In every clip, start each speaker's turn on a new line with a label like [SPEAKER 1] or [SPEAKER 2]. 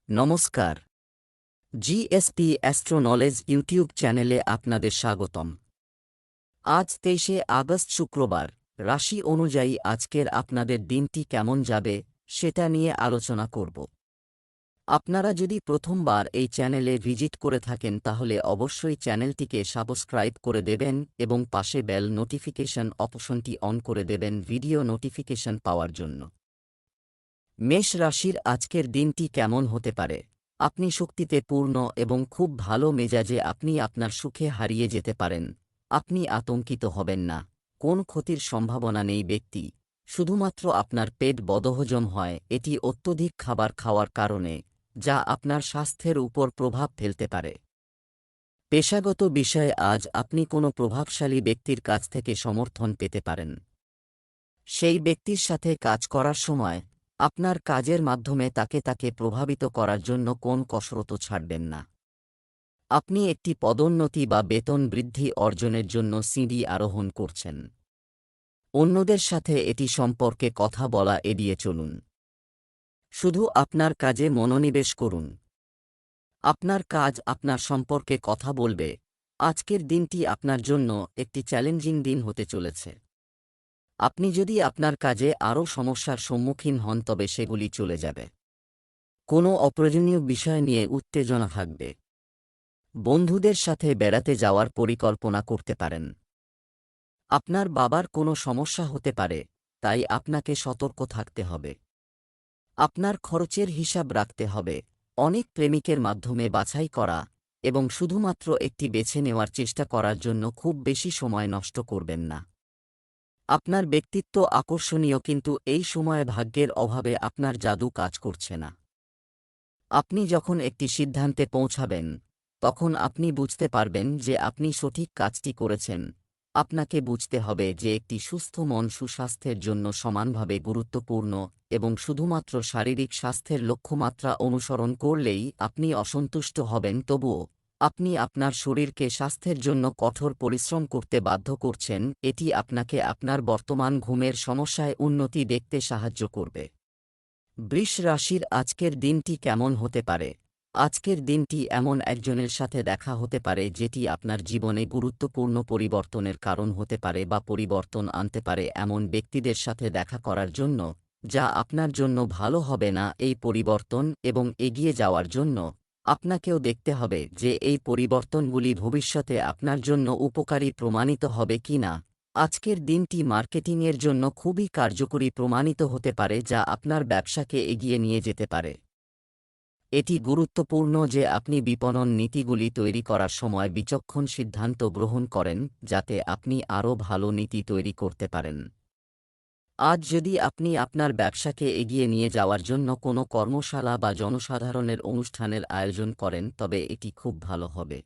[SPEAKER 1] নমস্কার। GSP astro knowledge YouTube চ্যানেলে আপনাদের স্বাগতম। আজ 23শে আগস্ট শুক্রবার। রাশি অনুযায়ী আজকের আপনাদের দিনটি কেমন যাবে সেটা নিয়ে আলোচনা করব। আপনারা যদি প্রথমবার এই চ্যানেলে ভিজিট করে থাকেন তাহলে অবশ্যই চ্যানেলটিকে সাবস্ক্রাইব করে দেবেন এবং পাশে বেল নোটিফিকেশন অপশনটি অন করে দেবেন ভিডিও নোটিফিকেশন পাওয়ার জন্য। মেষ রাশির আজকের দিনটি কেমন হতে পারে? আপনি শক্তিতে পূর্ণ এবং খুব ভালো মেজাজে আপনি আপনার সুখে হারিয়ে যেতে পারেন। আপনি আতঙ্কিত হবেন না। কোন ক্ষতির সম্ভাবনা নেই ব্যক্তি। শুধুমাত্র আপনার পেট বদহজম হয় এটি অত্যধিক খাবার খাওয়ার কারণে, যা আপনার স্বাস্থ্যের উপর প্রভাব ফেলতে পারে। পেশাগত বিষয়ে আজ আপনি কোনো প্রভাবশালী ব্যক্তির কাছ থেকে সমর্থন পেতে পারেন। সেই ব্যক্তির সাথে কাজ করার সময় আপনার কাজের মাধ্যমে তাকে প্রভাবিত করার জন্য কোন কসরতও ছাড়বেন না। আপনি একটি পদোন্নতি বা বেতন বৃদ্ধি অর্জনের জন্য সিঁড়ি আরোহণ করছেন। অন্যদের সাথে এটি সম্পর্কে কথা বলা এড়িয়ে চলুন। শুধু আপনার কাজে মনোনিবেশ করুন। আপনার কাজ আপনার সম্পর্কে কথা বলবে। আজকের দিনটি আপনার জন্য একটি চ্যালেঞ্জিং দিন হতে চলেছে। আপনি যদি আপনার কাজে আরও সমস্যার সম্মুখীন হন তবে সেগুলি চলে যাবে। কোনো অপ্রয়োজনীয় বিষয় নিয়ে উত্তেজনা থাকবে। বন্ধুদের সাথে বেড়াতে যাওয়ার পরিকল্পনা করতে পারেন। আপনার বাবার কোনো সমস্যা হতে পারে, তাই আপনাকে সতর্ক থাকতে হবে। আপনার খরচের হিসাব রাখতে হবে। অনেক প্রেমিকের মাধ্যমে বাছাই করা এবং শুধুমাত্র একটি বেছে নেওয়ার চেষ্টা করার জন্য খুব বেশি সময় নষ্ট করবেন না। আপনার ব্যক্তিত্ব আকর্ষণীয় কিন্তু এই সময়ে ভাগ্যের অভাবে আপনার জাদু কাজ করছে না। আপনি যখন একটি সিদ্ধান্তে পৌঁছাবেন তখন আপনি বুঝতে পারবেন যে আপনি সঠিক কাজটি করেছেন। আপনাকে বুঝতে হবে যে একটি সুস্থ মন সুস্বাস্থ্যের জন্য সমানভাবে গুরুত্বপূর্ণ এবং শুধুমাত্র শারীরিক স্বাস্থ্যের লক্ষ্যমাত্রা অনুসরণ করলেই আপনি অসন্তুষ্ট হবেন। তবুও আপনি আপনার শরীরকে স্বাস্থ্যের জন্য কঠোর পরিশ্রম করতে বাধ্য করছেন। এটি আপনাকে আপনার বর্তমান ঘুমের সমস্যায় উন্নতি দেখতে সাহায্য করবে। বৃষ রাশির আজকের দিনটি কেমন হতে পারে? আজকের দিনটি এমন একজনের সাথে দেখা হতে পারে যেটি আপনার জীবনে গুরুত্বপূর্ণ পরিবর্তনের কারণ হতে পারে বা পরিবর্তন আনতে পারে। এমন ব্যক্তিদের সাথে দেখা করার জন্য যা আপনার জন্য ভালো হবে না। এই পরিবর্তন এবং এগিয়ে যাওয়ার জন্য আপনাকেও দেখতে হবে যে এই পরিবর্তনগুলি ভবিষ্যতে আপনার জন্য উপকারী প্রমাণিত হবে কিনা। আজকের দিনটি মার্কেটিংয়ের জন্য খুবই কার্যকরী প্রমাণিত হতে পারে, যা আপনার ব্যবসাকে এগিয়ে নিয়ে যেতে পারে। এটি গুরুত্বপূর্ণ যে আপনি বিপণন নীতিগুলি তৈরি করার সময় বিচক্ষণ সিদ্ধান্ত গ্রহণ করেন যাতে আপনি আরও ভালো নীতি তৈরি করতে পারেন। আজ যদি আপনি আপনার ব্যবসাকে এগিয়ে নিয়ে যাওয়ার জন্য কোনো কর্মশালা বা জনসাধারণের অনুষ্ঠানের আয়োজন করেন তবে এটি খুব ভালো হবে।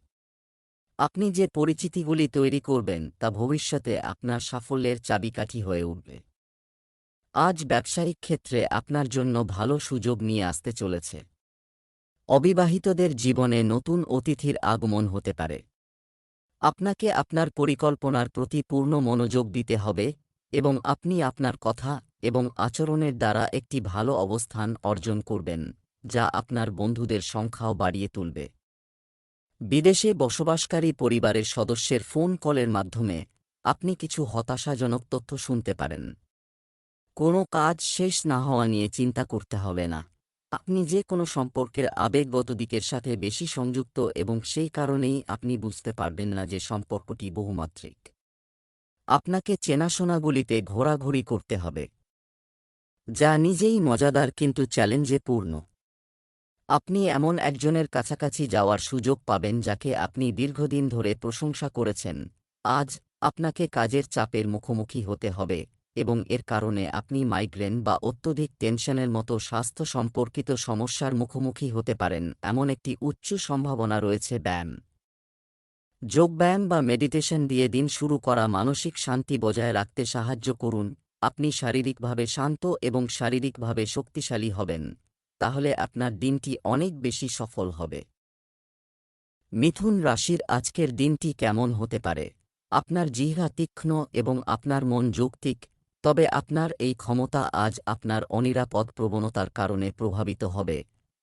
[SPEAKER 1] আপনি যে পরিচিতিগুলি তৈরি করবেন তা ভবিষ্যতে আপনার সাফল্যের চাবিকাঠি হয়ে উঠবে। আজ ব্যবসায়িক ক্ষেত্রে আপনার জন্য ভালো সুযোগ নিয়ে আসতে চলেছে। অবিবাহিতদের জীবনে নতুন অতিথির আগমন হতে পারে। আপনাকে আপনার পরিকল্পনার প্রতি পূর্ণ মনোযোগ দিতে হবে এবং আপনি আপনার কথা এবং আচরণের দ্বারা একটি ভালো অবস্থান অর্জন করবেন, যা আপনার বন্ধুদের সংখ্যাও বাড়িয়ে তুলবে। বিদেশে বসবাসকারী পরিবারের সদস্যের ফোন কলের মাধ্যমে আপনি কিছু হতাশাজনক তথ্য শুনতে পারেন। কোনো কাজ শেষ না হওয়া নিয়ে চিন্তা করতে হবে না। আপনি যে কোনো সম্পর্কের আবেগগত দিকের সাথে বেশি সংযুক্ত এবং সেই কারণেই আপনি বুঝতে পারবেন না যে সম্পর্কটি বহুমাত্রিক। আপনাকে চেনাশোনাগুলিতে ঘোরাঘুরি করতে হবে, যা নিজেই মজাদার কিন্তু চ্যালেঞ্জে পূর্ণ। আপনি এমন একজনের কাছাকাছি যাওয়ার সুযোগ পাবেন যাকে আপনি দীর্ঘদিন ধরে প্রশংসা করেছেন। আজ আপনাকে কাজের চাপের মুখোমুখি হতে হবে এবং এর কারণে আপনি মাইগ্রেন বা অত্যধিক টেনশনের মতো স্বাস্থ্য সম্পর্কিত সমস্যার মুখোমুখি হতে পারেন। এমন একটি উচ্চ সম্ভাবনা রয়েছে। যোগব্যায়াম বা মেডিটেশন দিয়ে দিন শুরু করা মানসিক শান্তি বজায় রাখতে সাহায্য করুন। আপনি শারীরিকভাবে শান্ত এবং শারীরিকভাবে শক্তিশালী হবেন, তাহলে আপনার দিনটি অনেক বেশি সফল হবে। মিথুন রাশির আজকের দিনটি কেমন হতে পারে? আপনার জিহ্বা তীক্ষ্ণ এবং আপনার মন যৌক্তিক, তবে আপনার এই ক্ষমতা আজ আপনার অনিরাপদ প্রবণতার কারণে প্রভাবিত হবে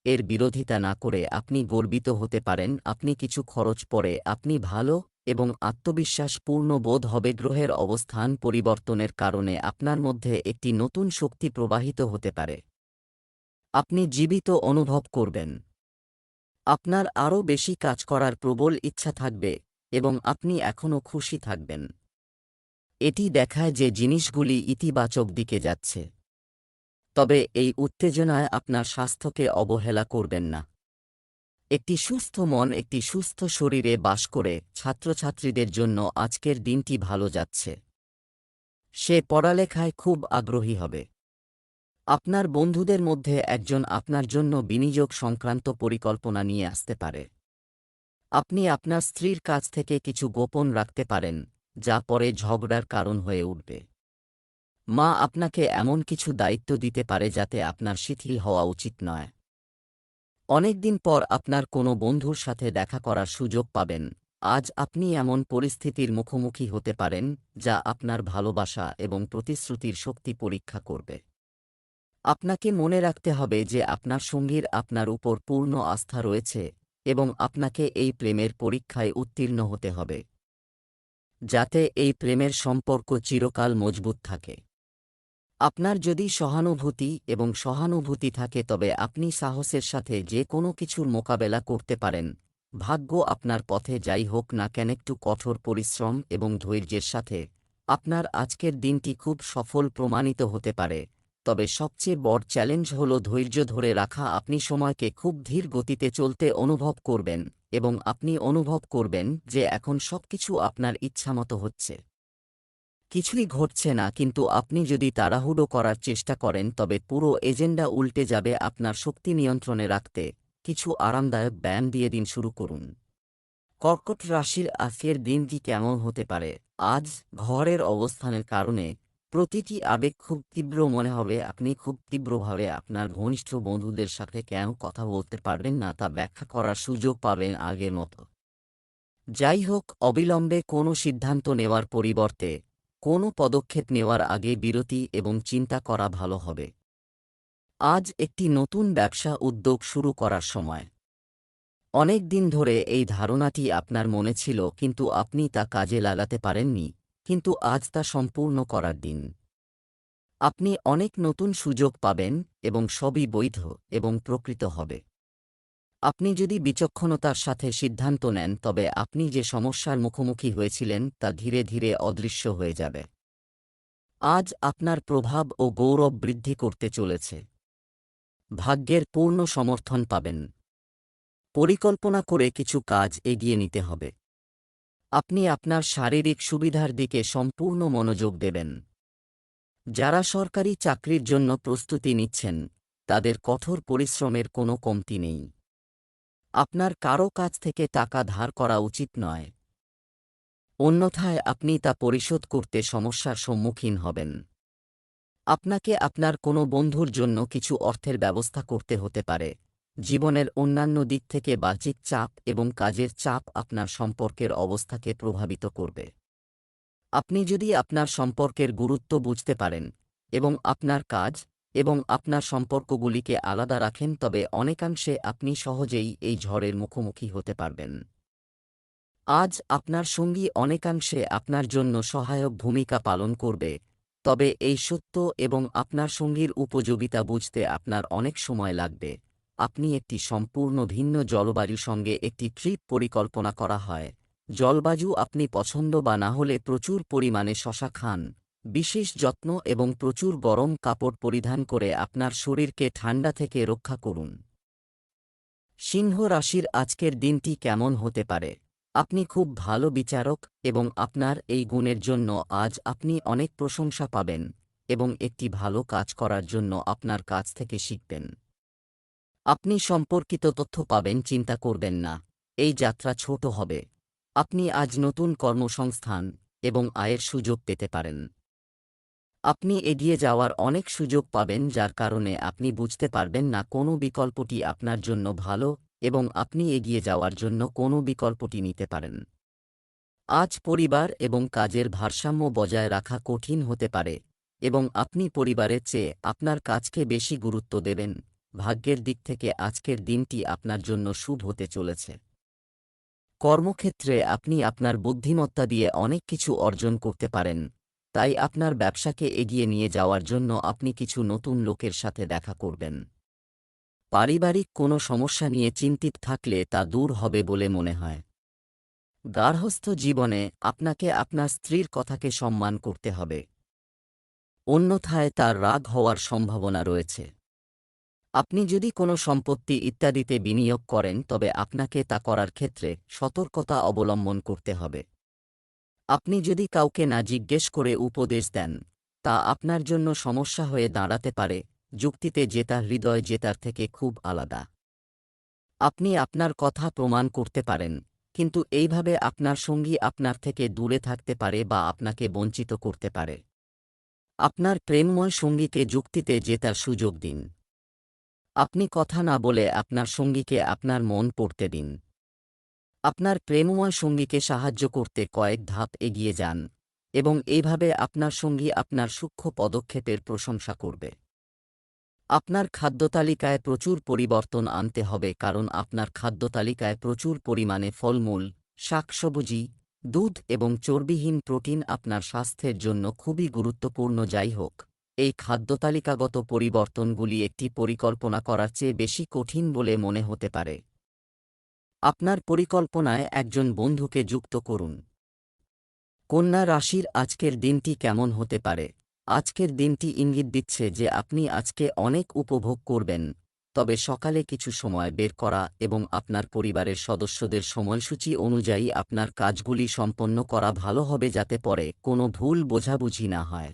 [SPEAKER 1] এর বিরোধিতা না করে আপনি গর্বিত হতে পারেন। আপনি কিছু খরচ পরে আপনি ভালো এবং আত্মবিশ্বাসপূর্ণ বোধ হবে। গ্রহের অবস্থান পরিবর্তনের কারণে আপনার মধ্যে একটি নতুন শক্তি প্রবাহিত হতে পারে। আপনি জীবিত অনুভব করবেন। আপনার আরও বেশি কাজ করার প্রবল ইচ্ছা থাকবে এবং আপনি এখনও খুশি থাকবেন। এটি দেখায় যে জিনিসগুলি ইতিবাচক দিকে যাচ্ছে। তবে এই উত্তেজনায় আপনার স্বাস্থ্যকে অবহেলা করবেন না। একটি সুস্থ মন একটি সুস্থ শরীরে বাস করে। ছাত্রছাত্রীদের জন্য আজকের দিনটি ভালো যাচ্ছে। সে পড়ালেখায় খুব আগ্রহী হবে। আপনার বন্ধুদের মধ্যে একজন আপনার জন্য বিনিয়োগ সংক্রান্ত পরিকল্পনা নিয়ে আসতে পারে। আপনি আপনার স্ত্রীর কাছ থেকে কিছু গোপন রাখতে পারেন, যা পরে ঝগড়ার কারণ হয়ে উঠবে। মা আপনাকে এমন কিছু দায়িত্ব দিতে পারে যাতে আপনার শিথিল হওয়া উচিত নয়। অনেকদিন পর আপনার কোনো বন্ধুর সাথে দেখা করার সুযোগ পাবেন। আজ আপনি এমন পরিস্থিতির মুখোমুখি হতে পারেন যা আপনার ভালোবাসা এবং প্রতিশ্রুতির শক্তি পরীক্ষা করবে। আপনাকে মনে রাখতে হবে যে আপনার সঙ্গীর আপনার উপর পূর্ণ আস্থা রয়েছে এবং আপনাকে এই প্রেমের পরীক্ষায় উত্তীর্ণ হতে হবে, যাতে এই প্রেমের সম্পর্ক চিরকাল মজবুত থাকে। আপনার যদি সহানুভূতি থাকে তবে আপনি সাহসের সাথে যে কোনো কিছুর মোকাবেলা করতে পারেন। ভাগ্য আপনার পথে যাই হোক না কেন, একটু কঠোর পরিশ্রম এবং ধৈর্যের সাথে আপনার আজকের দিনটি খুব সফল প্রমাণিত হতে পারে। তবে সবচেয়ে বড় চ্যালেঞ্জ হল ধৈর্য ধরে রাখা। আপনি সময়কে খুব ধীর গতিতে চলতে অনুভব করবেন এবং আপনি অনুভব করবেন যে এখন সবকিছু আপনার ইচ্ছামতো হচ্ছে। কিছুই ঘটছে না, কিন্তু আপনি যদি তাড়াহুড়ো করার চেষ্টা করেন তবে পুরো এজেন্ডা উল্টে যাবে। আপনার শক্তি নিয়ন্ত্রণে রাখতে কিছু আরামদায়ক ব্যায়াম দিয়ে দিন শুরু করুন। কর্কট রাশির আজকের দিনটি কেমন হতে পারে? আজ ঘরের অবস্থানের কারণে প্রতিটি আবেগ খুব তীব্র মনে হবে। আপনি খুব তীব্রভাবে আপনার ঘনিষ্ঠ বন্ধুদের সাথে কেন কথা বলতে পারবেন না তা ব্যাখ্যা করার সুযোগ পাবেন আগের মতো। যাই হোক, অবিলম্বে কোনো সিদ্ধান্ত নেওয়ার পরিবর্তে কোনো পদক্ষেপ নেওয়ার আগে বিরতি এবং চিন্তা করা ভালো হবে। আজ একটি নতুন ব্যবসা উদ্যোগ শুরু করার সময়। অনেক দিন ধরে এই ধারণাটি আপনার মনে ছিল কিন্তু আপনি তা কাজে লাগাতে পারেননি, কিন্তু আজ তা সম্পূর্ণ করার দিন। আপনি অনেক নতুন সুযোগ পাবেন এবং সবই বৈধ এবং প্রকৃত হবে। আপনি যদি বিচক্ষণতার সাথে সিদ্ধান্ত নেন তবে আপনি যে সমস্যার মুখোমুখি হয়েছিলেন তা ধীরে ধীরে অদৃশ্য হয়ে যাবে। আজ আপনার প্রভাব ও গৌরব বৃদ্ধি করতে চলেছে। ভাগ্যের পূর্ণ সমর্থন পাবেন। পরিকল্পনা করে কিছু কাজ এগিয়ে নিতে হবে। আপনি আপনার শারীরিক সুবিধার দিকে সম্পূর্ণ মনোযোগ দেবেন। যারা সরকারি চাকরির জন্য প্রস্তুতি নিচ্ছেন তাদের কঠোর পরিশ্রমের কোনো কমতি নেই। আপনার কারও কাছ থেকে টাকা ধার করা উচিত নয়, অন্যথায় আপনি তা পরিশোধ করতে সমস্যার সম্মুখীন হবেন। আপনাকে আপনার কোনো বন্ধুর জন্য কিছু অর্থের ব্যবস্থা করতে হতে পারে। জীবনের অন্যান্য দিক থেকে বাহ্যিক চাপ এবং কাজের চাপ আপনার সম্পর্কের অবস্থাকে প্রভাবিত করবে। আপনি যদি আপনার সম্পর্কের গুরুত্ব বুঝতে পারেন এবং আপনার কাজ এবং আপনার সম্পর্কগুলিকে আলাদা রাখেন তবে অনেকাংশে আপনি সহজেই এই ঝড়ের মুখোমুখি হতে পারবেন। আজ আপনার সঙ্গী অনেকাংশে আপনার জন্য সহায়ক ভূমিকা পালন করবে, তবে এই সত্য এবং আপনার সঙ্গীর উপযোগিতা বুঝতে আপনার অনেক সময় লাগবে। আপনি একটি সম্পূর্ণ ভিন্ন জলবায়ুর সঙ্গে একটি ট্রিপ পরিকল্পনা করা হয়। জলবায়ু আপনি পছন্দ বা না হলে প্রচুর পরিমাণে শশা খান, বিশেষ যত্ন এবং প্রচুর গরম কাপড় পরিধান করে আপনার শরীরকে ঠান্ডা থেকে রক্ষা করুন। সিংহ রাশির আজকের দিনটি কেমন হতে পারে? আপনি খুব ভালো বিচারক এবং আপনার এই গুণের জন্য আজ আপনি অনেক প্রশংসা পাবেন এবং একটি ভালো কাজ করার জন্য আপনার কাছ থেকে শিখবেন। আপনি সম্পর্কিত তথ্য পাবেন, চিন্তা করবেন না, এই যাত্রা ছোট হবে। আপনি আজ নতুন কর্মসংস্থান এবং আয়ের সুযোগ পেতে পারেন। আপনি এগিয়ে যাওয়ার অনেক সুযোগ পাবেন যার কারণে আপনি বুঝতে পারবেন না কোন বিকল্পটি আপনার জন্য ভালো এবং আপনি এগিয়ে যাওয়ার জন্য কোন বিকল্পটি নিতে পারেন। আজ পরিবার এবং কাজের ভারসাম্য বজায় রাখা কঠিন হতে পারে এবং আপনি পরিবারের চেয়ে আপনার কাজকে বেশি গুরুত্ব দেবেন। ভাগ্যের দিক থেকে আজকের দিনটি আপনার জন্য শুভ হতে চলেছে। কর্মক্ষেত্রে আপনি আপনার বুদ্ধিমত্তা দিয়ে অনেক কিছু অর্জন করতে পারেন, তাই আপনার ব্যবসাকে এগিয়ে নিয়ে যাওয়ার জন্য আপনি কিছু নতুন লোকের সাথে দেখা করবেন। পারিবারিক কোনো সমস্যা নিয়ে চিন্তিত থাকলে তা দূর হবে বলে মনে হয়। গার্হস্থ্য জীবনে আপনাকে আপনার স্ত্রীর কথাকে সম্মান করতে হবে, অন্যথায় তার রাগ হওয়ার সম্ভাবনা রয়েছে। আপনি যদি কোনো সম্পত্তি ইত্যাদিতে বিনিয়োগ করেন তবে আপনাকে তা করার ক্ষেত্রে সতর্কতা অবলম্বন করতে হবে। আপনি যদি কাউকে না জিজ্ঞেস করে উপদেশ দেন, তা আপনার জন্য সমস্যা হয়ে দাঁড়াতে পারে। যুক্তিতে জেতা হৃদয় জেতার থেকে খুব আলাদা। আপনি আপনার কথা প্রমাণ করতে পারেন, কিন্তু এইভাবে আপনার সঙ্গী আপনার থেকে দূরে থাকতে পারে বা আপনাকে বঞ্চিত করতে পারে। আপনার প্রেমময় সঙ্গীকে যুক্তিতে জেতার সুযোগ দিন। আপনি কথা না বলে আপনার সঙ্গীকে আপনার মন পড়তে দিন। আপনার প্রেমময় সঙ্গীকে সাহায্য করতে কয়েক ধাপ এগিয়ে যান, এবং এইভাবে আপনার সঙ্গী আপনার সূক্ষ্ম পদক্ষেপের প্রশংসা করবে। আপনার খাদ্যতালিকায় প্রচুর পরিবর্তন আনতে হবে, কারণ আপনার খাদ্যতালিকায় প্রচুর পরিমাণে ফলমূল, শাকসবজি, দুধ এবং চর্বিহীন প্রোটিন আপনার স্বাস্থ্যের জন্য খুবই গুরুত্বপূর্ণ। যাই হোক, এই খাদ্যতালিকাগত পরিবর্তনগুলি একটি পরিকল্পনা করার চেয়ে বেশি কঠিন বলে মনে হতে পারে। আপনার পরিকল্পনায় একজন বন্ধুকে যুক্ত করুন। কন্যা রাশির আজকের দিনটি কেমন হতে পারে? আজকের দিনটি ইঙ্গিত দিচ্ছে যে আপনি আজকে অনেক উপভোগ করবেন, তবে সকালে কিছু সময় বের করা এবং আপনার পরিবারের সদস্যদের সময়সূচি অনুযায়ী আপনার কাজগুলি সম্পন্ন করা ভালো হবে, যাতে পরে কোনো ভুল বোঝাবুঝি না হয়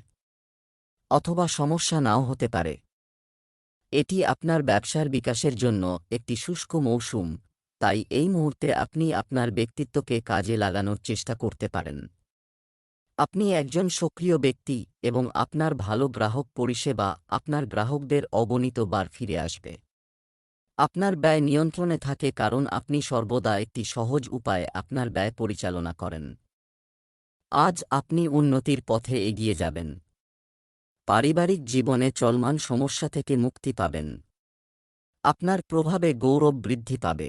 [SPEAKER 1] অথবা সমস্যা নাও হতে পারে। এটি আপনার ব্যবসার বিকাশের জন্য একটি শুষ্ক মৌসুম, তাই এই মুহূর্তে আপনি আপনার ব্যক্তিত্বকে কাজে লাগানোর চেষ্টা করতে পারেন। আপনি একজন সক্রিয় ব্যক্তি এবং আপনার ভালো গ্রাহক পরিষেবা আপনার গ্রাহকদের অগণিত বার ফিরে আসবে। আপনার ব্যয় নিয়ন্ত্রণে থাকে, কারণ আপনি সর্বদা একটি সহজ উপায়ে আপনার ব্যয় পরিচালনা করেন। আজ আপনি উন্নতির পথে এগিয়ে যাবেন। পারিবারিক জীবনে চলমান সমস্যা থেকে মুক্তি পাবেন। আপনার প্রভাবে গৌরব বৃদ্ধি পাবে।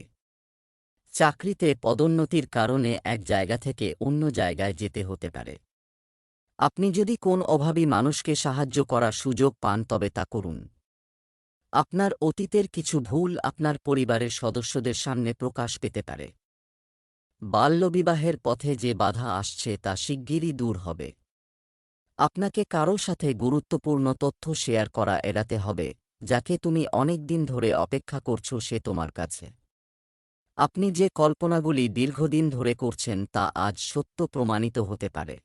[SPEAKER 1] চাকরিতে পদোন্নতির কারণে এক জায়গা থেকে অন্য জায়গায় যেতে হতে পারে। আপনি যদি কোন অভাবী মানুষকে সাহায্য করার সুযোগ পান তবে তা করুন। আপনার অতীতের কিছু ভুল আপনার পরিবারের সদস্যদের সামনে প্রকাশ পেতে পারে। বাল্যবিবাহের পথে যে বাধা আসছে তা শিগগিরই দূর হবে। আপনাকে কারো সাথে গুরুত্বপূর্ণ তথ্য শেয়ার করা এড়াতে হবে। যাকে তুমি অনেক দিন ধরে অপেক্ষা করছো সে তোমার কাছে। আপনি যে কল্পনাগুলি দীর্ঘদিন ধরে করছেন তা আজ সত্য প্রমাণিত হতে পারে।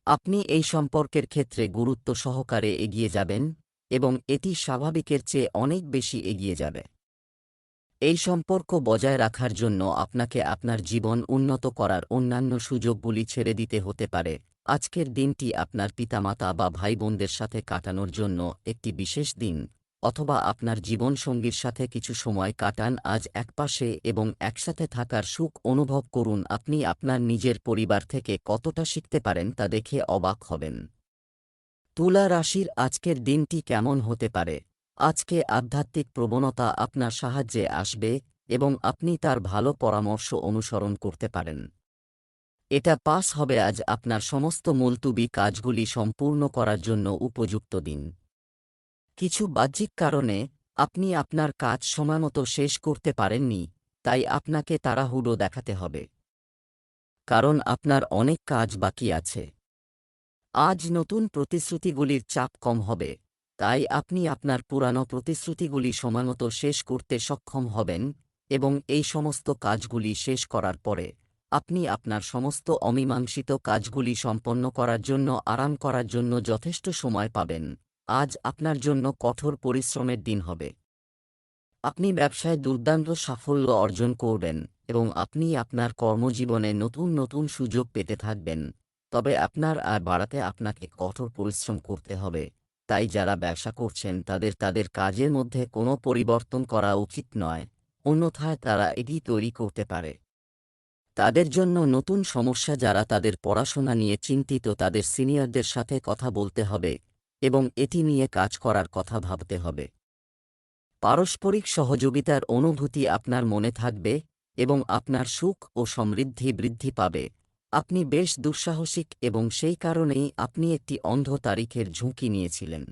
[SPEAKER 1] আপনি এই সম্পর্কের ক্ষেত্রে গুরুত্ব সহকারে এগিয়ে যাবেন, এবং এটি স্বাভাবিকের চেয়ে অনেক বেশি এগিয়ে যাবে। এই সম্পর্ক বজায় রাখার জন্য আপনাকে আপনার জীবন উন্নত করার অন্যান্য সুযোগগুলি ছেড়ে দিতে হতে পারে। আজকের দিনটি আপনার পিতামাতা বা ভাইবোনদের সাথে কাটানোর জন্য একটি বিশেষ দিন, অথবা আপনার জীবনসঙ্গীর সাথে কিছু সময় কাটান আজ একপাশে এবং একসাথে থাকার সুখ অনুভব করুন। আপনি আপনার নিজের পরিবার থেকে কতটা শিখতে পারেন তা দেখে অবাক হবেন। তুলা রাশির আজকের দিনটি কেমন হতে পারে? আজকে আধ্যাত্মিক প্রবণতা আপনার সাহায্যে আসবে এবং আপনি তার ভালো পরামর্শ অনুসরণ করতে পারেন। এটা পাস হবে আজ আপনার সমস্ত মুলতুবি কাজগুলি সম্পূর্ণ করার জন্য উপযুক্ত দিন। কিছু বাহ্যিক কারণে আপনি আপনার কাজ সময়মতো শেষ করতে পারেননি, তাই আপনাকে তাড়াহুড়ো দেখাতে হবে, কারণ আপনার অনেক কাজ বাকি আছে। আজ নতুন প্রতিশ্রুতিগুলির চাপ কম হবে, তাই আপনি আপনার পুরানো প্রতিশ্রুতিগুলি সময়মতো শেষ করতে সক্ষম হবেন, এবং এই সমস্ত কাজগুলি শেষ করার পরে আপনি আপনার সমস্ত অমীমাংসিত কাজগুলি সম্পন্ন করার জন্য আরাম করার জন্য যথেষ্ট সময় পাবেন। আজ আপনার জন্য কঠোর পরিশ্রমের দিন হবে। আপনি ব্যবসায় দুর্দান্ত সাফল্য অর্জন করবেন এবং আপনি আপনার কর্মজীবনে নতুন নতুন সুযোগ পেতে থাকবেন, তবে আপনার আয় বাড়াতে আপনাকে কঠোর পরিশ্রম করতে হবে। তাই যারা ব্যবসা করছেন তাদের কাজের মধ্যে কোনো পরিবর্তন করা উচিত নয়, অন্যথায় তারা এটি তৈরি করতে পারে তাদের জন্য নতুন সমস্যা। যারা তাদের পড়াশোনা নিয়ে চিন্তিত তাদের সিনিয়রদের সাথে কথা বলতে হবে এবং এটি নিয়ে কাজ করার কথা ভাবতে হবে। পারস্পরিক সহযোগিতার অনুভূতি আপনার মনে থাকবে এবং আপনার সুখ ও সমৃদ্ধি বৃদ্ধি পাবে। আপনি বেশ দুঃসাহসিক এবং সেই কারণেই আপনি একটি অন্ধ তারিখের ঝুঁকি নিয়েছিলেন।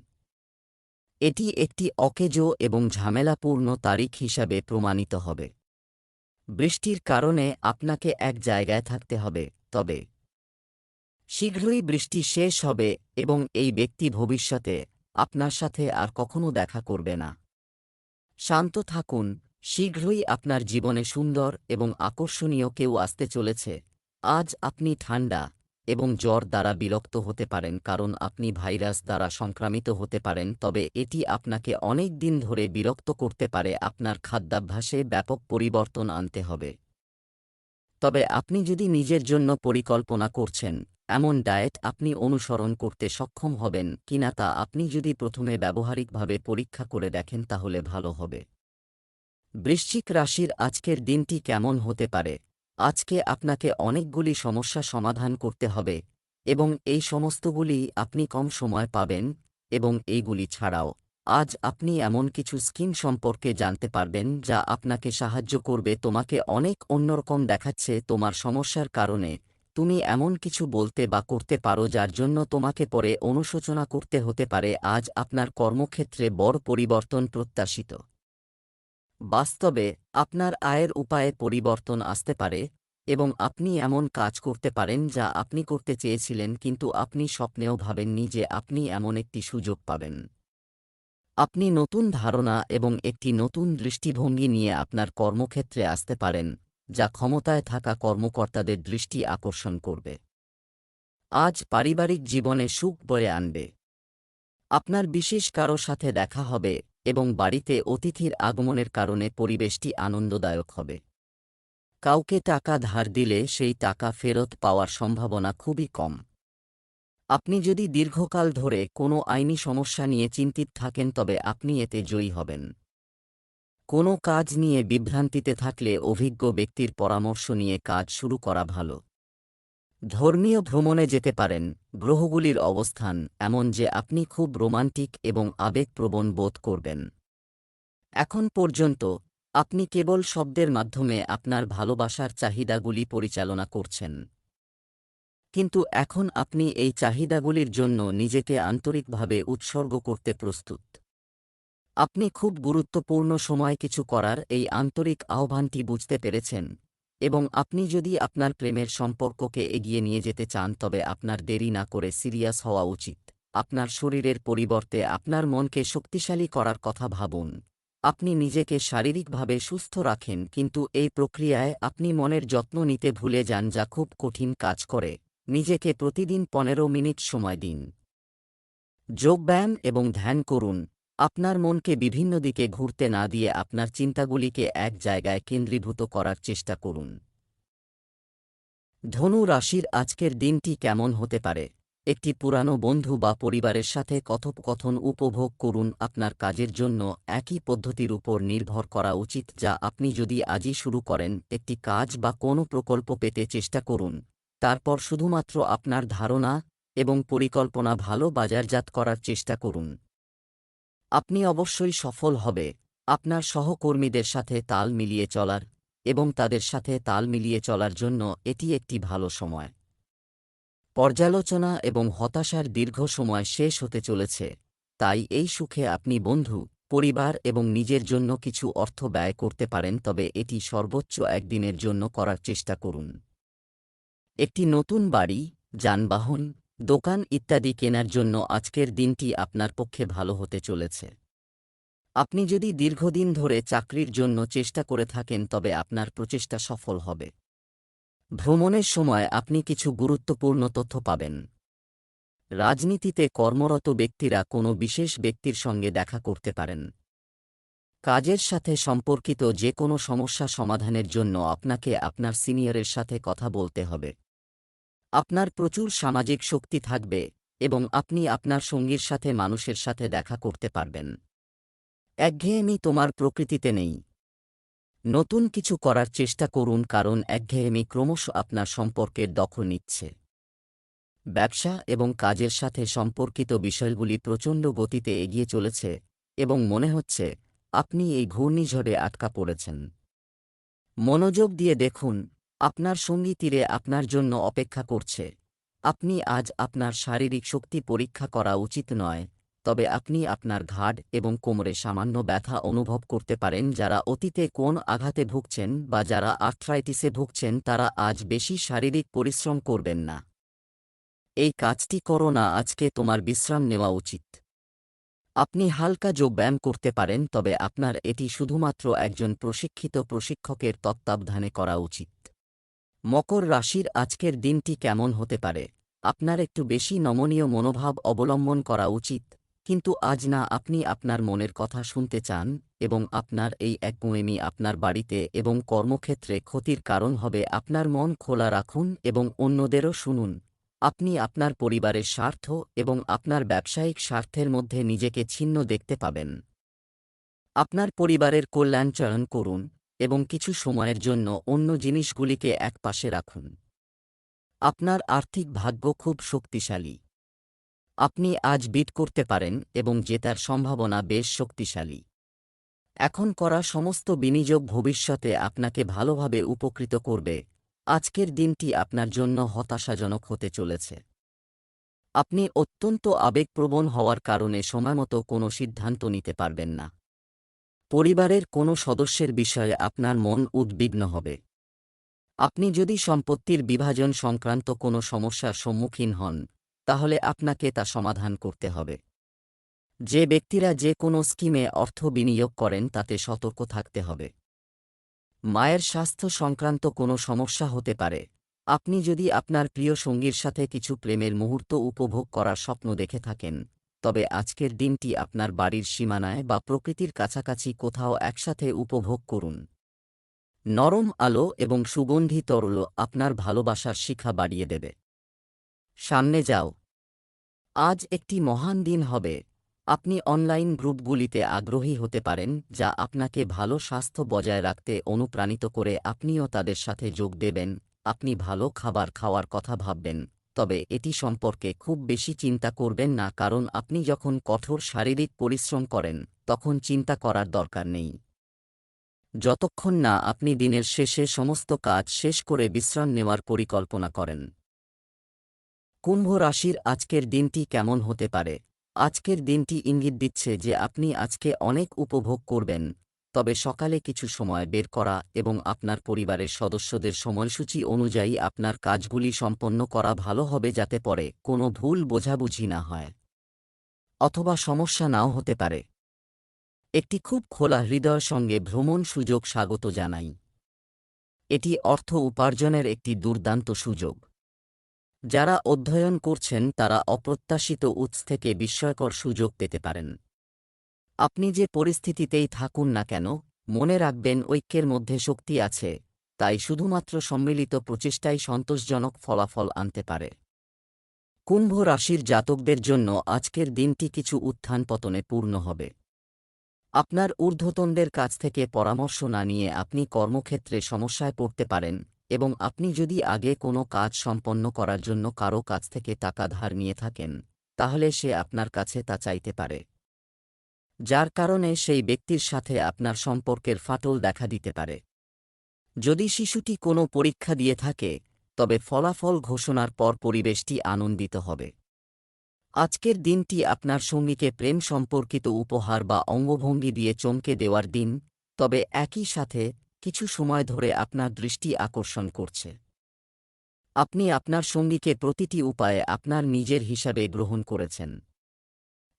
[SPEAKER 1] এটি একটি অকেজো এবং ঝামেলাপূর্ণ তারিখ হিসাবে প্রমাণিত হবে। বৃষ্টির কারণে আপনাকে এক জায়গায় থাকতে হবে, তবে শীঘ্রই বৃষ্টি শেষ হবে এবং এই ব্যক্তি ভবিষ্যতে আপনার সাথে আর কখনো দেখা করবে না। শান্ত থাকুন, শীঘ্রই আপনার জীবনে সুন্দর এবং আকর্ষণীয় কেউ আসতে চলেছে। আজ আপনি ঠান্ডা এবং জ্বর দ্বারা বিরক্ত হতে পারেন কারণ আপনি ভাইরাস দ্বারা সংক্রামিত হতে পারেন, তবে এটি আপনাকে অনেক দিন ধরে বিরক্ত করতে পারে। আপনার খাদ্যাভ্যাসে ব্যাপক পরিবর্তন আনতে হবে। তবে আপনি যদি নিজের জন্য পরিকল্পনা করছেন, এমন ডায়েট আপনি অনুসরণ করতে সক্ষম হবেন কিনা তা আপনি যদি প্রথমে ব্যবহারিকভাবে পরীক্ষা করে দেখেন তাহলে ভালো হবে। বৃশ্চিক রাশির আজকের দিনটি কেমন হতে পারে? আজকে আপনাকে অনেকগুলি সমস্যা সমাধান করতে হবে এবং এই সমস্তগুলি আপনি কম সময় পাবেন, এবং এইগুলি ছাড়াও আজ আপনি এমন কিছু স্কিম সম্পর্কে জানতে পারবেন যা আপনাকে সাহায্য করবে। তোমাকে অনেক অন্যরকম দেখাচ্ছে তোমার সমস্যার কারণে তুমি এমন কিছু বলতে বা করতে পারো যার জন্য তোমাকে পরে অনুশোচনা করতে হতে পারে। আজ আপনার কর্মক্ষেত্রে বড় পরিবর্তন প্রত্যাশিত। বাস্তবে আপনার আয়ের উপায়ে পরিবর্তন আসতে পারে এবং আপনি এমন কাজ করতে পারেন যা আপনি করতে চেয়েছিলেন কিন্তু আপনি স্বপ্নেও ভাবেননি যে আপনি এমন একটি সুযোগ পাবেন। আপনি নতুন ধারণা এবং একটি নতুন দৃষ্টিভঙ্গি নিয়ে আপনার কর্মক্ষেত্রে আসতে পারেন যা ক্ষমতায় থাকা কর্মকর্তাদের দৃষ্টি আকর্ষণ করবে। আজ পারিবারিক জীবনে সুখ বয়ে আনবে। আপনার বিশেষ কারো সাথে দেখা হবে এবং বাড়িতে অতিথির আগমনের কারণে পরিবেশটি আনন্দদায়ক হবে। কাউকে টাকা ধার দিলে সেই টাকা ফেরত পাওয়ার সম্ভাবনা খুবই কম। আপনি যদি দীর্ঘকাল ধরে কোনো আইনি সমস্যা নিয়ে চিন্তিত থাকেন তবে আপনি এতে জয়ী হবেন। কোনো কাজ নিয়ে বিভ্রান্তিতে থাকলে অভিজ্ঞ ব্যক্তির পরামর্শ নিয়ে কাজ শুরু করা ভালো। ধর্মীয় ভ্রমণে যেতে পারেন। গ্রহগুলির অবস্থান এমন যে আপনি খুব রোমান্টিক এবং আবেগপ্রবণ বোধ করবেন। এখন পর্যন্ত আপনি কেবল শব্দের মাধ্যমে আপনার ভালোবাসার চাহিদাগুলি পরিচালনা করছেন, কিন্তু এখন আপনি এই চাহিদাগুলির জন্য নিজেকে আন্তরিকভাবে উৎসর্গ করতে প্রস্তুত। আপনি খুব গুরুত্বপূর্ণ সময় কিছু করার এই আন্তরিক আহ্বানটি বুঝতে পেরেছেন এবং আপনি যদি আপনার প্রেমের সম্পর্ককে এগিয়ে নিয়ে যেতে চান তবে আপনার দেরি না করে সিরিয়াস হওয়া উচিত। আপনার শরীরের পরিবর্তে আপনার মনকে শক্তিশালী করার কথা ভাবুন। আপনি নিজেকে শারীরিকভাবে সুস্থ রাখেন কিন্তু এই প্রক্রিয়ায় আপনি মনের যত্ন নিতে ভুলে যান যা খুব কঠিন কাজ করে। নিজেকে প্রতিদিন 15 মিনিট সময় দিন। যোগব্যায়াম এবং ধ্যান করুন। আপনার মনকে বিভিন্ন দিকে ঘুরতে না দিয়ে আপনার চিন্তাগুলিকে এক জায়গায় কেন্দ্রীভূত করার চেষ্টা করুন। ধনু রাশির আজকের দিনটি কেমন হতে পারে? একটি পুরানো বন্ধু বা পরিবারের সাথে কথোপকথন উপভোগ করুন। আপনার কাজের জন্য একই পদ্ধতির উপর নির্ভর করা উচিত যা আপনি যদি আজই শুরু করেন। একটি কাজ বা কোনো প্রকল্প পেতে চেষ্টা করুন, তারপর শুধুমাত্র আপনার ধারণা এবং পরিকল্পনা ভালো বাজারজাত করার চেষ্টা করুন। আপনি অবশ্যই সফল হবে। আপনার সহকর্মীদের সাথে তাল মিলিয়ে চলার এবং তাদের সাথে তাল মিলিয়ে চলার জন্য এটি একটি ভালো সময়। পর্যালোচনা এবং হতাশার দীর্ঘ সময় শেষ হতে চলেছে, তাই এই সুখে আপনি বন্ধু, পরিবার এবং নিজের জন্য কিছু অর্থ ব্যয় করতে পারেন, তবে এটি সর্বোচ্চ একদিনের জন্য করার চেষ্টা করুন। একটি নতুন বাড়ি, যানবাহন, দোকান ইত্যাদি কেনার জন্য আজকের দিনটি আপনার পক্ষে ভালো হতে চলেছে। আপনি যদি দীর্ঘদিন ধরে চাকরির জন্য চেষ্টা করে থাকেন তবে আপনার প্রচেষ্টা সফল হবে। ভ্রমণের সময় আপনি কিছু গুরুত্বপূর্ণ তথ্য পাবেন। রাজনীতিতে কর্মরত ব্যক্তিরা কোনো বিশেষ ব্যক্তির সঙ্গে দেখা করতে পারেন। কাজের সাথে সম্পর্কিত যে কোনো সমস্যা সমাধানের জন্য আপনাকে আপনার সিনিয়রের সাথে কথা বলতে হবে। আপনার প্রচুর সামাজিক শক্তি থাকবে এবং আপনি আপনার সঙ্গীর সাথে মানুষের সাথে দেখা করতে পারবেন। একঘেয়েমি তোমার প্রকৃতিতে নেই। নতুন কিছু করার চেষ্টা করুন কারণ একঘেয়েমি ক্রমশ আপনার সম্পর্কের দখল নিচ্ছে। ব্যবসা এবং কাজের সাথে সম্পর্কিত বিষয়গুলি প্রচণ্ড গতিতে এগিয়ে চলেছে এবং মনে হচ্ছে আপনি এই ঘূর্ণিঝড়ে আটকা পড়েছেন। মনোযোগ দিয়ে দেখুন, আপনার সঙ্গী তীরে আপনার জন্য অপেক্ষা করছে। আপনি আজ আপনার শারীরিক শক্তি পরীক্ষা করা উচিত নয়, তবে আপনি আপনার ঘাড় এবং কোমরে সামান্য ব্যথা অনুভব করতে পারেন। যারা অতীতে কোন আঘাতে ভুগছেন বা যারা আর্থ্রাইটিসে ভুগছেন তারা আজ বেশি শারীরিক পরিশ্রম করবেন না। এই কাজটি করো না, আজকে তোমার বিশ্রাম নেওয়া উচিত। আপনি হালকা যোগব্যায়াম করতে পারেন, তবে আপনার এটি শুধুমাত্র একজন প্রশিক্ষিত প্রশিক্ষকের তত্ত্বাবধানে করা উচিত। মকর রাশির আজকের দিনটি কেমন হতে পারে? আপনার একটু বেশি নমনীয় মনোভাব অবলম্বন করা উচিত, কিন্তু আজ না, আপনি আপনার মনের কথা শুনতে চান এবং আপনার এই একগুঁয়েমি আপনার বাড়িতে এবং কর্মক্ষেত্রে ক্ষতির কারণ হবে। আপনার মন খোলা রাখুন এবং অন্যদেরও শুনুন। আপনি আপনার পরিবারের স্বার্থ এবং আপনার ব্যবসায়িক স্বার্থের মধ্যে নিজেকে ছিন্ন দেখতে পাবেন। আপনার পরিবারের কল্যাণ চয়ন করুন এবং কিছু সময়ের জন্য অন্য জিনিসগুলিকে একপাশে রাখুন। আপনার আর্থিক ভাগ্য খুব শক্তিশালী। আপনি আজ বিট করতে পারেন এবং জেতার সম্ভাবনা বেশ শক্তিশালী। এখন করা সমস্ত বিনিয়োগ ভবিষ্যতে আপনাকে ভালোভাবে উপকৃত করবে। আজকের দিনটি আপনার জন্য হতাশাজনক হতে চলেছে। আপনি অত্যন্ত আবেগপ্রবণ হওয়ার কারণে সময়মতো কোনো সিদ্ধান্ত নিতে পারবেন না। পরিবারের কোনো সদস্যের বিষয়ে আপনার মন উদ্বিগ্ন হবে। আপনি যদি সম্পত্তির বিভাজন সংক্রান্ত কোনো সমস্যার সম্মুখীন হন, তাহলে আপনাকে তা সমাধান করতে হবে। যে ব্যক্তিরা যে কোনো স্কিমে অর্থ বিনিয়োগ করেন তাতে সতর্ক থাকতে হবে। মায়ের স্বাস্থ্য সংক্রান্ত কোনো সমস্যা হতে পারে। আপনি যদি আপনার প্রিয় সঙ্গীর সাথে কিছু প্রেমের মুহূর্ত উপভোগ করার স্বপ্ন দেখে থাকেন, তবে আজকের দিনটি আপনার বাড়ির সীমানায় বা প্রকৃতির কাছাকাছি কোথাও একসাথে উপভোগ করুন। নরম আলো এবং সুগন্ধি তরল আপনার ভালোবাসার শিখা বাড়িয়ে দেবে। সামনে যাও। আজ একটি মহান দিন হবে। আপনি অনলাইন গ্রুপগুলিতে আগ্রহী হতে পারেন, যা আপনাকে ভালো স্বাস্থ্য বজায় রাখতে অনুপ্রাণিত করে। আপনিও তাদের সাথে যোগ দেবেন। আপনি ভালো খাবার খাওয়ার কথা ভাববেন, তবে এটি সম্পর্কে খুব বেশি চিন্তা করবেন না, কারণ আপনি যখন কঠোর শারীরিক পরিশ্রম করেন তখন চিন্তা করার দরকার নেই। যতক্ষণ না আপনি দিনের শেষে সমস্ত কাজ শেষ করে বিশ্রাম নেওয়ার পরিকল্পনা করেন। কুম্ভ রাশির আজকের দিনটি কেমন হতে পারে? আজকের দিনটি ইঙ্গিত দিচ্ছে যে আপনি আজকে অনেক উপভোগ করবেন, তবে সকালে কিছু সময় বের করা এবং আপনার পরিবারের সদস্যদের সময়সূচি অনুযায়ী আপনার কাজগুলি সম্পন্ন করা ভালো হবে, যাতে পরে কোনো ভুল বোঝাবুঝি না হয় অথবা সমস্যা নাও হতে পারে। একটি খুব খোলা হৃদয়ের সঙ্গে ভ্রমণ সুযোগ স্বাগত জানাই। এটি অর্থ উপার্জনের একটি দুর্দান্ত সুযোগ। যারা অধ্যয়ন করছেন তারা অপ্রত্যাশিত উৎস থেকে বিস্ময়কর সুযোগ পেতে পারেন। আপনি যে পরিস্থিতিতেই থাকুন না কেন, মনে রাখবেন ঐক্যের মধ্যে শক্তি আছে, তাই শুধুমাত্র সম্মিলিত প্রচেষ্টাই সন্তোষজনক ফলাফল আনতে পারে। কুম্ভ রাশির জাতকদের জন্য আজকের দিনটি কিছু উত্থান পতনে পূর্ণ হবে। আপনার ঊর্ধ্বতনদের কাছ থেকে পরামর্শ না নিয়ে আপনি কর্মক্ষেত্রে সমস্যায় পড়তে পারেন এবং আপনি যদি আগে কোনো কাজ সম্পন্ন করার জন্য কারও কাছ থেকে টাকা ধার নিয়ে থাকেন, তাহলে সে আপনার কাছে তা চাইতে পারে, যার কারণে সেই ব্যক্তির সাথে আপনার সম্পর্কের ফাটল দেখা দিতে পারে। যদি শিশুটি কোনো পরীক্ষা দিয়ে থাকে, তবে ফলাফল ঘোষণার পর পরিবেশটি আনন্দিত হবে। আজকের দিনটি আপনার সঙ্গীকে প্রেম সম্পর্কিত উপহার বা অঙ্গভঙ্গি দিয়ে চমকে দেওয়ার দিন, তবে একই সাথে কিছু সময় ধরে আপনার দৃষ্টি আকর্ষণ করছে। আপনি আপনার সঙ্গীকে প্রতিটি উপায়ে আপনার নিজের হিসাবে গ্রহণ করেছেন।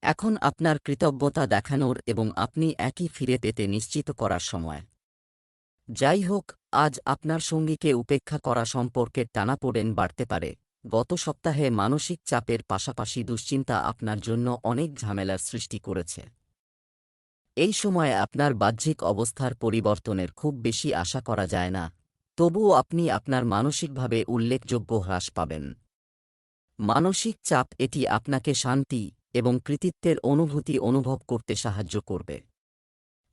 [SPEAKER 1] এখন আপনার কৃতজ্ঞতা দেখানোর এবং আপনি একই ফিরে পেতে নিশ্চিত করার সময়। যাই হোক, আজ আপনার সঙ্গীকে উপেক্ষা করা সম্পর্কের টানাপোড়েন বাড়তে পারে। গত সপ্তাহে মানসিক চাপের পাশাপাশি দুশ্চিন্তা আপনার জন্য অনেক ঝামেলার সৃষ্টি করেছে। এই সময়ে আপনার বাহ্যিক অবস্থার পরিবর্তনের খুব বেশি আশা করা যায় না, তবুও আপনি আপনার মানসিকভাবে উল্লেখযোগ্য হ্রাস পাবেন। মানসিক চাপ এটি আপনাকে শান্তি এবং কৃতিত্বের অনুভূতি অনুভব করতে সাহায্য করবে।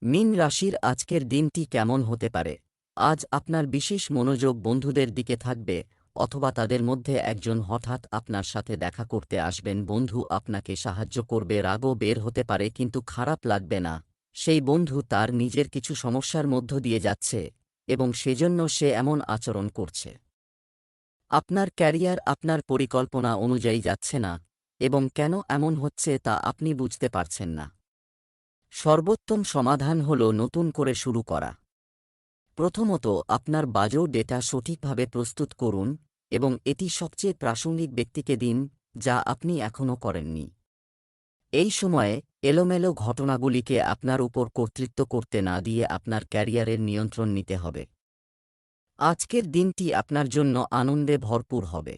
[SPEAKER 1] মীন রাশির আজকের দিনটি কেমন হতে পারে? আজ আপনার বিশেষ মনোযোগ বন্ধুদের দিকে থাকবে, অথবা তাদের মধ্যে একজন হঠাৎ আপনার সাথে দেখা করতে আসবেন। বন্ধু আপনাকে সাহায্য করবে, রাগও বের হতে পারে, কিন্তু খারাপ লাগবে না। সেই বন্ধু তার নিজের কিছু সমস্যার মধ্য দিয়ে যাচ্ছে এবং সেজন্য সে এমন আচরণ করছে। আপনার ক্যারিয়ার আপনার পরিকল্পনা অনুযায়ী যাচ্ছে না এবং কেন এমন হচ্ছে তা আপনি বুঝতে পারছেন না। সর্বোত্তম সমাধান হল নতুন করে শুরু করা। প্রথমত, আপনার বাজেট ডেটা সঠিকভাবে প্রস্তুত করুন এবং এটি সবচেয়ে প্রাসঙ্গিক ব্যক্তিকে দিন যা আপনি এখনও করেননি। এই সময়ে এলোমেলো ঘটনাগুলিকে আপনার উপর কর্তৃত্ব করতে না দিয়ে আপনার ক্যারিয়ারের নিয়ন্ত্রণ নিতে হবে। আজকের দিনটি আপনার জন্য আনন্দে ভরপুর হবে।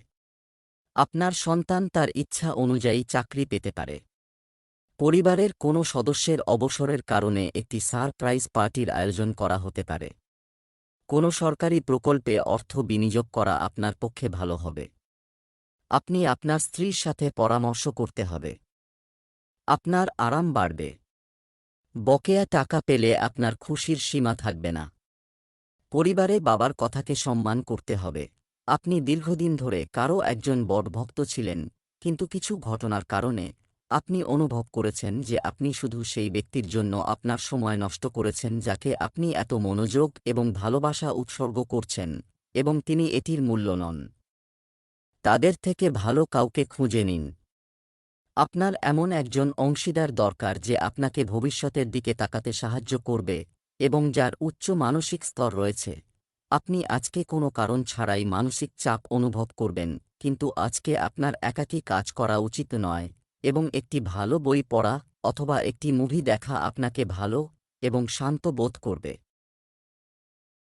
[SPEAKER 1] আপনার সন্তান তার ইচ্ছা অনুযায়ী চাকরি পেতে পারে। পরিবারের কোনো সদস্যের অবসরের কারণে একটি সারপ্রাইজ পার্টির আয়োজন করা হতে পারে। কোনো সরকারি প্রকল্পে অর্থ বিনিয়োগ করা আপনার পক্ষে ভালো হবে। আপনি আপনার স্ত্রীর সাথে পরামর্শ করতে হবে। আপনার আরাম বাড়বে। বকেয়া টাকা পেলে আপনার খুশির সীমা থাকবে না। পরিবারে বাবার কথাকে সম্মান করতে হবে। আপনি দীর্ঘদিন ধরে কারও একজন বড় ভক্ত ছিলেন, কিন্তু কিছু ঘটনার কারণে আপনি অনুভব করেছেন যে আপনি শুধু সেই ব্যক্তির জন্য আপনার সময় নষ্ট করেছেন যাকে আপনি এত মনোযোগ এবং ভালোবাসা উৎসর্গ করছেন, এবং তিনি এটির মূল্য নন। তাদের থেকে ভালো কাউকে খুঁজে নিন। আপনার এমন একজন অংশীদার দরকার যে আপনাকে ভবিষ্যতের দিকে তাকাতে সাহায্য করবে এবং যার উচ্চ মানসিক স্তর রয়েছে। আপনি আজকে কোনো কারণ ছাড়াই মানসিক চাপ অনুভব করবেন, কিন্তু আজকে আপনার একাকী কাজ করা উচিত নয় এবং একটি ভালো বই পড়া অথবা একটি মুভি দেখা আপনাকে ভালো এবং শান্ত বোধ করবে।